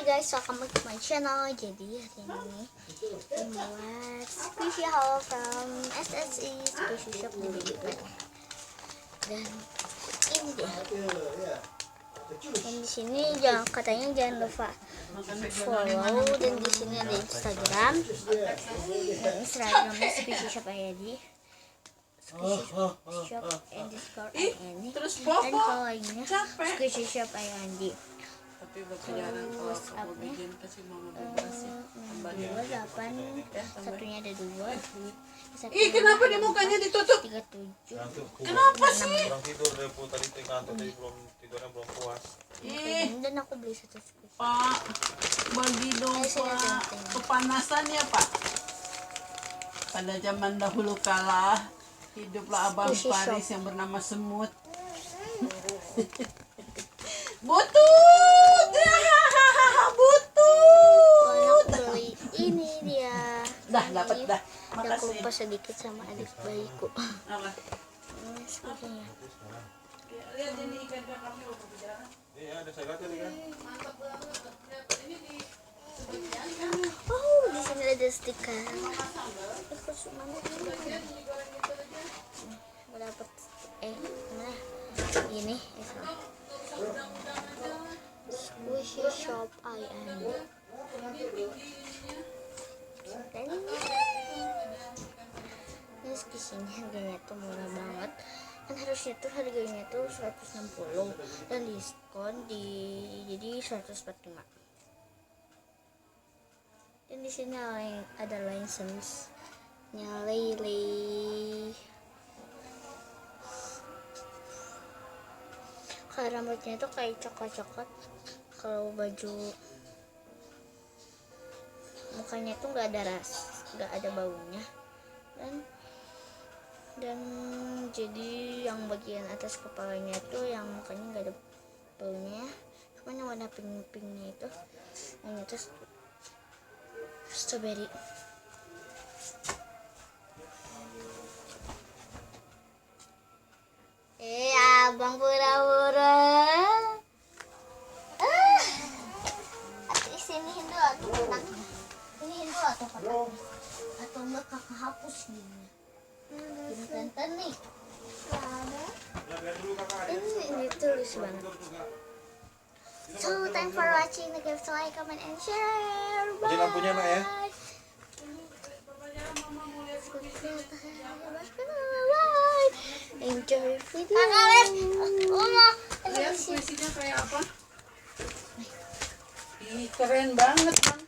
guys, welcome back to my channel. Jadi hari ini membuat squishy haul from SSI Squishy Shop di Bali. Dan ini dia. Dan di sini katanya jangan lupa follow, dan di sini ada Instagram. Dan Instagramnya Squishy Shop ID. Squishy Shop and Discord ini. Dan kalau lainnya Squishy Shop ID. Tapi berkejaran kalau aku bikin kasih mama bebas ya. 28, satunya ada 2. Ih, kenapa di mukanya ditutup? 37. Kenapa sih? Kurang tidur deh, Bu. Tadi ngantuk, tadi tidurnya belum puas. Dan aku beli satu squishy. Pak, bagi dong Pak. Kepanasan ya Pak. Pada zaman dahulu kala hiduplah Abang Paris yang bernama Semut. Butut, butut. Aku beli ini dia. Dah dapat dah. Aku Makasih. lupa sedikit sama adik bayiku. Apa? Squishy-nya. Lihat ini ikan kami mau berbicara. Iya, ada sayur tadi kan. Mantap banget. Lihat ini di Oh, di sini ada stiker. Aku cuma dapat mana? Ini Squishy Shop IN. Dan ini squishy-nya harganya tuh murah banget. Kan harusnya tuh harganya tuh 160 dan diskon jadi 145. Dan di sini ada license-nya Lele. Kalau rambutnya itu kayak coklat-coklat, kalau baju mukanya itu nggak ada baunya, dan jadi yang bagian atas kepalanya itu yang mukanya nggak ada baunya, cuma yang warna pink-pinknya itu yang atas strawberry. Abang pura-pura. Sini Hindu atau kotak? Ini Hindu atau kotak? Atau enggak kakak hapus gini? Gini tenten nih. Ini tulis banget. So, thanks for watching. Give us a like, comment, and share. Bye. Jadi lampunya nak ya. Enjoy video. Kakak Oma. lihat squishy-nya kayak apa? Ih, keren banget, Bang.